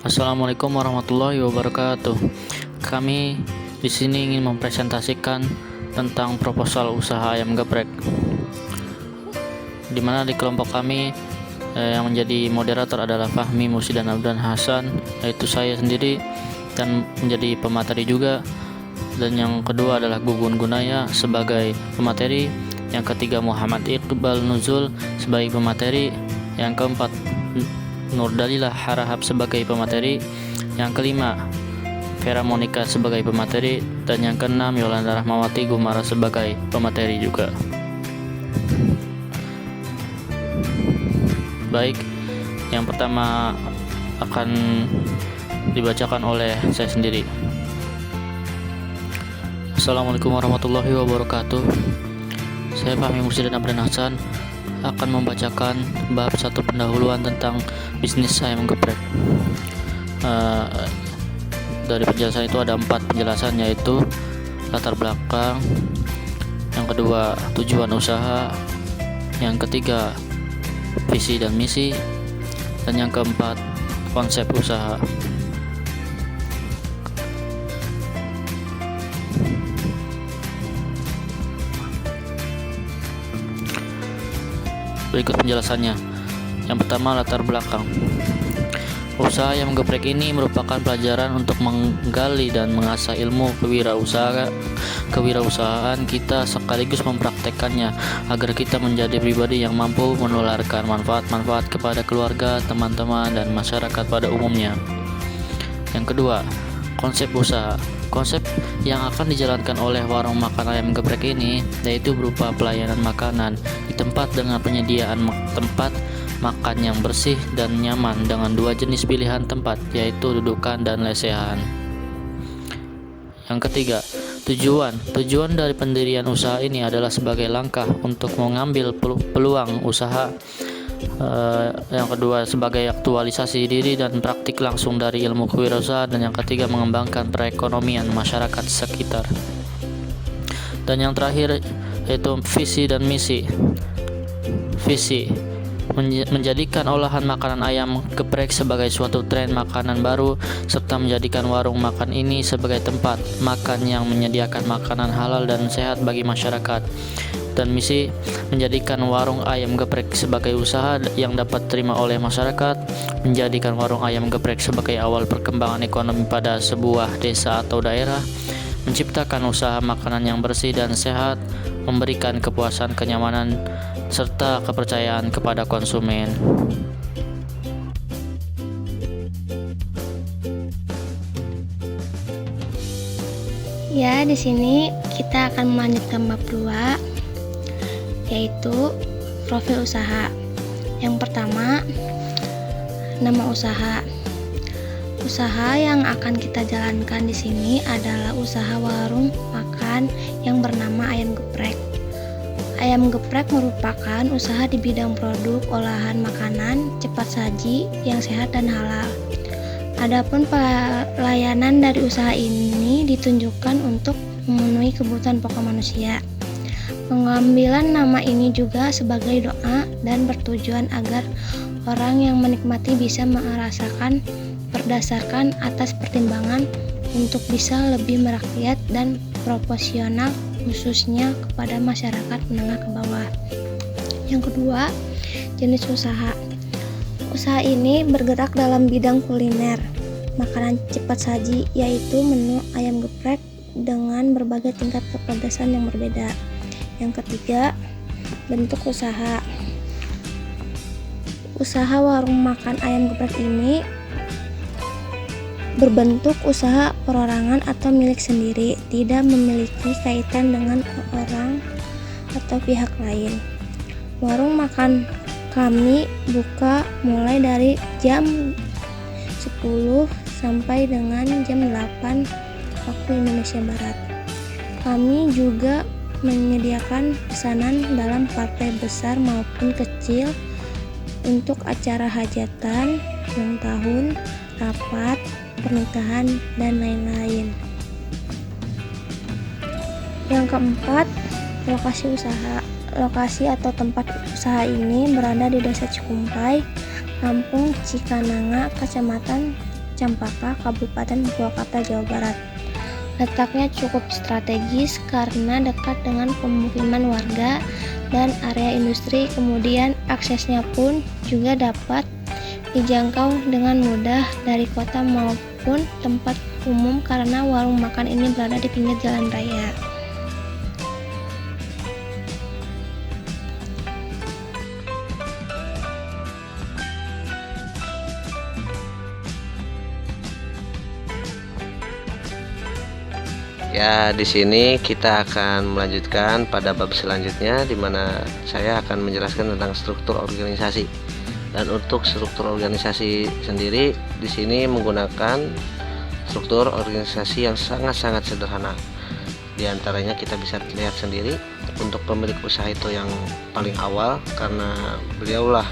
Assalamualaikum warahmatullahi wabarakatuh. Kami di sini ingin mempresentasikan tentang proposal usaha ayam geprek, di mana di kelompok kami yang menjadi moderator adalah Fahmi, Musi, dan Abdan Hasan, yaitu saya sendiri, dan menjadi pemateri juga. Dan yang kedua adalah Gugun Gunaya sebagai pemateri, yang ketiga Muhammad Iqbal Nuzul sebagai pemateri, yang keempat Nur Dalilah Harahap sebagai pemateri, yang kelima Vera Monica sebagai pemateri, dan yang keenam Yolanda Rahmawati Gumara sebagai pemateri juga. Baik, yang pertama akan dibacakan oleh saya sendiri. Assalamualaikum warahmatullahi wabarakatuh. Saya Fahmi Musi dan Abdan Hasan akan membacakan bab 1 pendahuluan tentang bisnis ayam geprek. Dari penjelasan itu ada 4 penjelasan, yaitu latar belakang, yang kedua tujuan usaha, yang ketiga visi dan misi, dan yang keempat konsep usaha. Berikut penjelasannya. Yang pertama, latar belakang. Usaha ayam geprek ini merupakan pelajaran untuk menggali dan mengasah ilmu kewirausahaan kita, sekaligus mempraktekkannya agar kita menjadi pribadi yang mampu menularkan manfaat-manfaat kepada keluarga, teman-teman, dan masyarakat pada umumnya. Yang kedua, konsep usaha. Konsep yang akan dijalankan oleh warung makan ayam geprek ini yaitu berupa pelayanan makanan di tempat dengan penyediaan tempat makan yang bersih dan nyaman dengan 2 jenis pilihan tempat, yaitu dudukan dan lesehan. Yang ketiga, tujuan dari pendirian usaha ini adalah sebagai langkah untuk mengambil peluang usaha. Yang kedua, sebagai aktualisasi diri dan praktik langsung dari ilmu kewirausahaan, dan yang ketiga, mengembangkan perekonomian masyarakat sekitar. Dan yang terakhir yaitu visi dan misi. Visi menjadikan olahan makanan ayam geprek sebagai suatu tren makanan baru, serta menjadikan warung makan ini sebagai tempat makan yang menyediakan makanan halal dan sehat bagi masyarakat. Dan misi menjadikan warung ayam geprek sebagai usaha yang dapat diterima oleh masyarakat, menjadikan warung ayam geprek sebagai awal perkembangan ekonomi pada sebuah desa atau daerah, menciptakan usaha makanan yang bersih dan sehat, memberikan kepuasan, kenyamanan, serta kepercayaan kepada konsumen. Ya, di sini kita akan melanjutkan bab 2, yaitu profil usaha. Yang pertama, nama usaha. Usaha yang akan kita jalankan di sini adalah usaha warung makan yang bernama ayam geprek. Ayam geprek merupakan usaha di bidang produk olahan makanan cepat saji yang sehat dan halal. Adapun pelayanan dari usaha ini ditunjukkan untuk memenuhi kebutuhan pokok manusia. Pengambilan nama ini juga sebagai doa dan bertujuan agar orang yang menikmati bisa merasakan berdasarkan atas pertimbangan untuk bisa lebih merakyat dan proporsional, khususnya kepada masyarakat menengah ke bawah. Yang kedua, jenis usaha. Usaha ini bergerak dalam bidang kuliner, makanan cepat saji, yaitu menu ayam geprek dengan berbagai tingkat kepedasan yang berbeda. Yang ketiga, bentuk usaha. Usaha warung makan ayam geprek ini berbentuk usaha perorangan atau milik sendiri, tidak memiliki kaitan dengan orang atau pihak lain. Warung makan kami buka mulai dari jam 10 sampai dengan jam 8 waktu Indonesia Barat. Kami juga menyediakan pesanan dalam partai besar maupun kecil untuk acara hajatan, ulang tahun, rapat, pernikahan, dan lain-lain. Yang keempat, lokasi usaha. Lokasi atau tempat usaha ini berada di Desa Cikumpai, Kampung Cikananga, Kecamatan Campaka, Kabupaten Purwakarta, Jawa Barat. Letaknya cukup strategis karena dekat dengan pemukiman warga dan area industri, kemudian aksesnya pun juga dapat dijangkau dengan mudah dari kota maupun tempat umum karena warung makan ini berada di pinggir jalan raya. Ya, di sini kita akan melanjutkan pada bab selanjutnya, di mana saya akan menjelaskan tentang struktur organisasi. Dan untuk struktur organisasi sendiri, di sini menggunakan struktur organisasi yang sangat-sangat sederhana. Di antaranya kita bisa lihat sendiri untuk pemilik usaha itu yang paling awal, karena beliaulah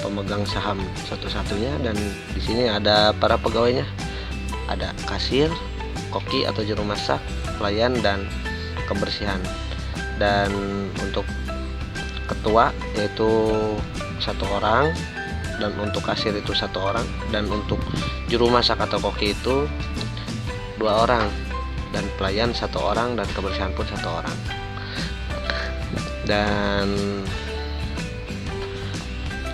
pemegang saham satu-satunya, dan di sini ada para pegawainya, ada kasir, koki atau juru masak, pelayan, dan kebersihan. Dan untuk ketua yaitu 1 orang, dan untuk kasir itu 1 orang, dan untuk juru masak atau koki itu 2 orang, dan pelayan 1 orang, dan kebersihan pun 1 orang. Dan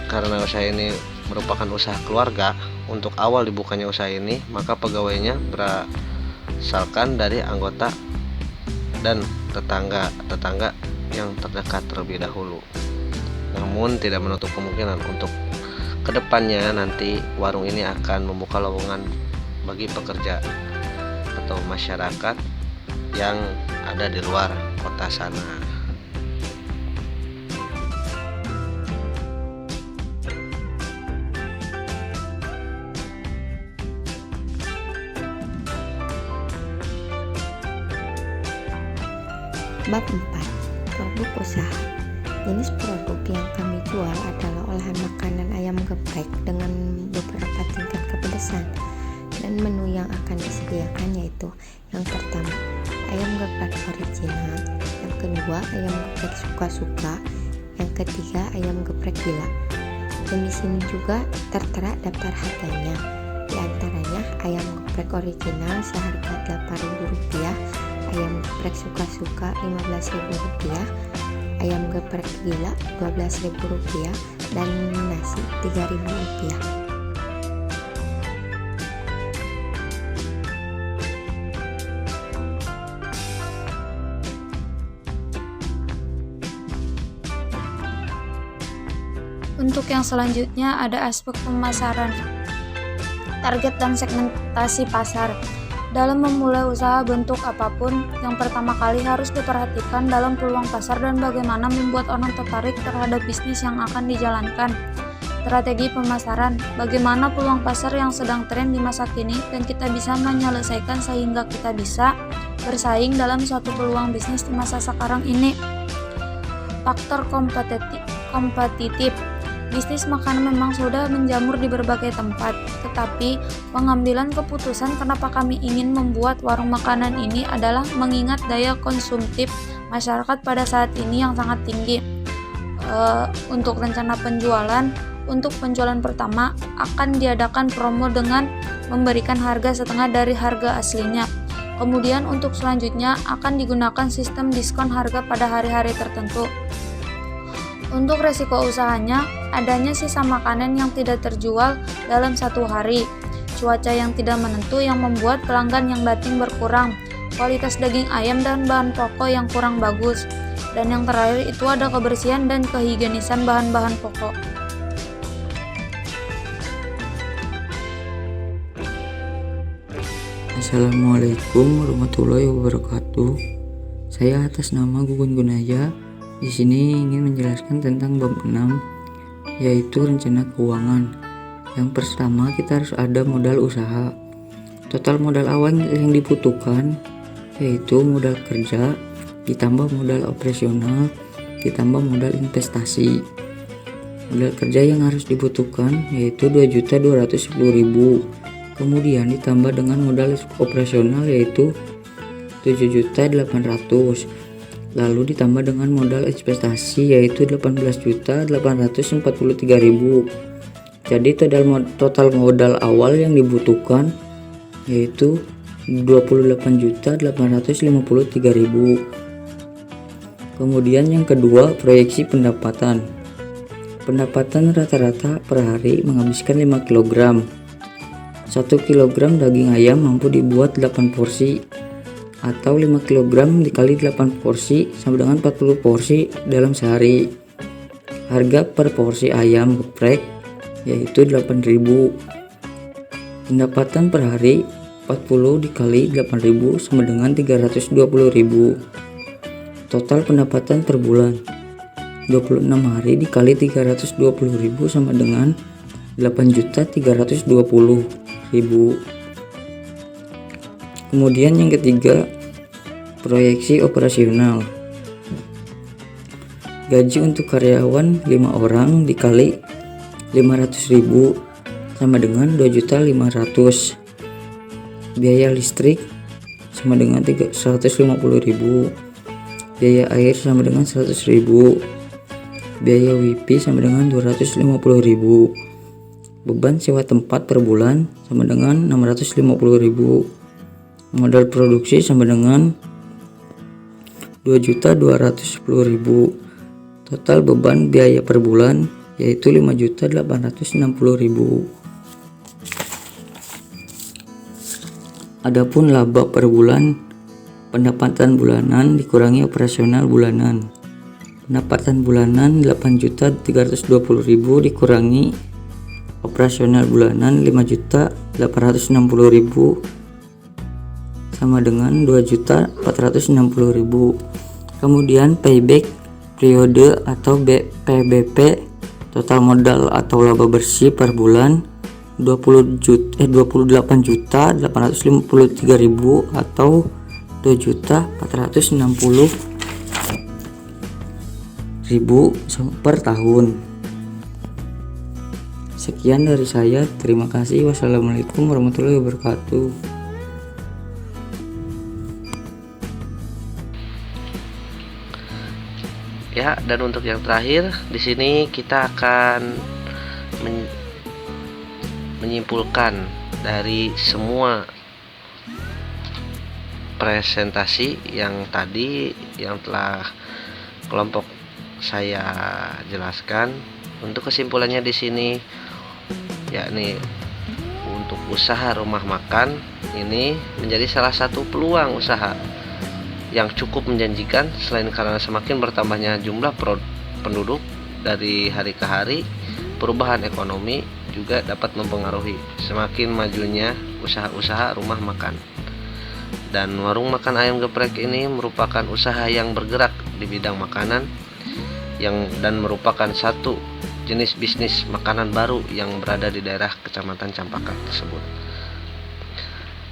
karena usaha ini merupakan usaha keluarga, untuk awal dibukanya usaha ini, maka pegawainya berasalkan dari anggota dan tetangga yang terdekat terlebih dahulu. Namun tidak menutup kemungkinan untuk kedepannya nanti warung ini akan membuka lowongan bagi pekerja atau masyarakat yang ada di luar kota sana. Bab 4. Produk usaha. Jenis produk yang kami jual adalah olahan makanan ayam geprek dengan beberapa tingkat kepedasan, dan menu yang akan disediakan yaitu yang pertama ayam geprek original, yang kedua ayam geprek suka-suka, yang ketiga ayam geprek gila. Dan di sini juga tertera daftar harganya. Di antaranya ayam geprek original seharga Rp8.000, ayam geprek suka-suka Rp15.000, ayam geprek gila Rp12.000, dan nasi Rp3.000. Untuk yang selanjutnya ada aspek pemasaran, target dan segmentasi pasar. Dalam memulai usaha bentuk apapun, yang pertama kali harus diperhatikan dalam peluang pasar dan bagaimana membuat orang tertarik terhadap bisnis yang akan dijalankan. Strategi pemasaran, bagaimana peluang pasar yang sedang tren di masa kini dan kita bisa menyelesaikan sehingga kita bisa bersaing dalam suatu peluang bisnis di masa sekarang ini. Faktor kompetitif. Bisnis makanan memang sudah menjamur di berbagai tempat, tetapi pengambilan keputusan kenapa kami ingin membuat warung makanan ini adalah mengingat daya konsumtif masyarakat pada saat ini yang sangat tinggi. Untuk rencana penjualan, untuk penjualan pertama akan diadakan promo dengan memberikan harga setengah dari harga aslinya. Kemudian untuk selanjutnya akan digunakan sistem diskon harga pada hari-hari tertentu. Untuk resiko usahanya, adanya sisa makanan yang tidak terjual dalam 1 hari, cuaca yang tidak menentu yang membuat pelanggan yang datang berkurang, kualitas daging ayam dan bahan pokok yang kurang bagus, dan yang terakhir itu ada kebersihan dan kehigienisan bahan-bahan pokok. Assalamualaikum warahmatullahi wabarakatuh. Saya atas nama Gugun Gunaya di sini ingin menjelaskan tentang bab 6, yaitu rencana keuangan. Yang pertama, kita harus ada modal usaha. Total modal awal yang dibutuhkan yaitu modal kerja ditambah modal operasional ditambah modal investasi. Modal kerja yang harus dibutuhkan yaitu Rp2.210.000, kemudian ditambah dengan modal operasional yaitu Rp7.800.000, lalu ditambah dengan modal investasi yaitu Rp18.843.000. Jadi total modal awal yang dibutuhkan yaitu 28.853.000. Kemudian yang kedua, proyeksi pendapatan. Pendapatan rata-rata per hari menghabiskan 5 kg. 1 kg daging ayam mampu dibuat 8 porsi atau 5 kg dikali 8 porsi sama dengan 40 porsi dalam sehari. Harga per porsi ayam geprek yaitu 8.000. Pendapatan per hari 40 dikali 8.000 sama dengan 320.000. Total pendapatan per bulan 26 hari dikali 320.000 sama dengan 8.320.000. Kemudian yang ketiga, proyeksi operasional. Gaji untuk karyawan 5 orang dikali 500.000 sama dengan 2.500.000. Biaya listrik sama dengan 150.000. Biaya air sama dengan 100.000. Biaya wifi sama dengan 250.000. Beban sewa tempat per bulan sama dengan 650.000. Modal produksi sama dengan 2.210.000. Total beban biaya per bulan yaitu 5.860.000. Adapun laba per bulan, pendapatan bulanan dikurangi operasional bulanan. Pendapatan bulanan 8.320.000 dikurangi operasional bulanan 5.860.000 sama dengan 2.460.000. Kemudian payback periode atau PBP, total modal atau laba bersih per bulan 28.853.000 atau 2.460.000 per tahun. Sekian dari saya, terima kasih. Wassalamualaikum warahmatullahi wabarakatuh. Ya, dan untuk yang terakhir di sini kita akan menyimpulkan dari semua presentasi yang tadi yang telah kelompok saya jelaskan. Untuk kesimpulannya di sini yakni untuk usaha rumah makan ini menjadi salah satu peluang usaha yang cukup menjanjikan, selain karena semakin bertambahnya jumlah penduduk dari hari ke hari, perubahan ekonomi juga dapat mempengaruhi semakin majunya usaha-usaha rumah makan. Dan warung makan ayam geprek ini merupakan usaha yang bergerak di bidang makanan dan merupakan satu jenis bisnis makanan baru yang berada di daerah Kecamatan Campakat tersebut.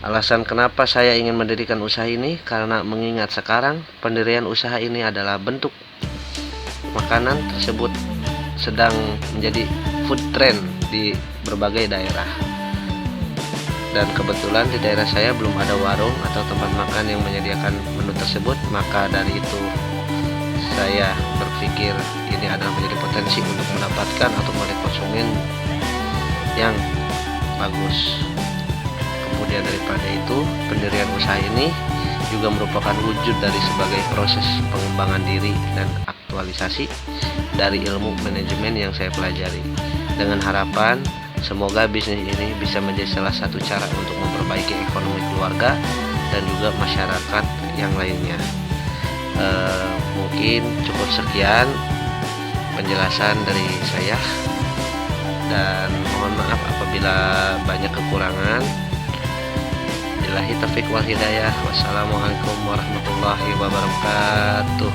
Alasan kenapa saya ingin mendirikan usaha ini karena mengingat sekarang pendirian usaha ini adalah bentuk makanan tersebut sedang menjadi food trend di berbagai daerah. Dan kebetulan di daerah saya belum ada warung atau tempat makan yang menyediakan menu tersebut, maka dari itu saya berpikir ini adalah menjadi potensi untuk mendapatkan atau menarik konsumen yang bagus. Kemudian daripada itu, pendirian usaha ini juga merupakan wujud dari sebagai proses pengembangan diri dan aktualisasi dari ilmu manajemen yang saya pelajari, dengan harapan semoga bisnis ini bisa menjadi salah satu cara untuk memperbaiki ekonomi keluarga dan juga masyarakat yang lainnya. Mungkin cukup sekian penjelasan dari saya, dan mohon maaf apabila banyak kekurangan. Billahi taufiq wal hidayah. Wassalamualaikum warahmatullahi wabarakatuh.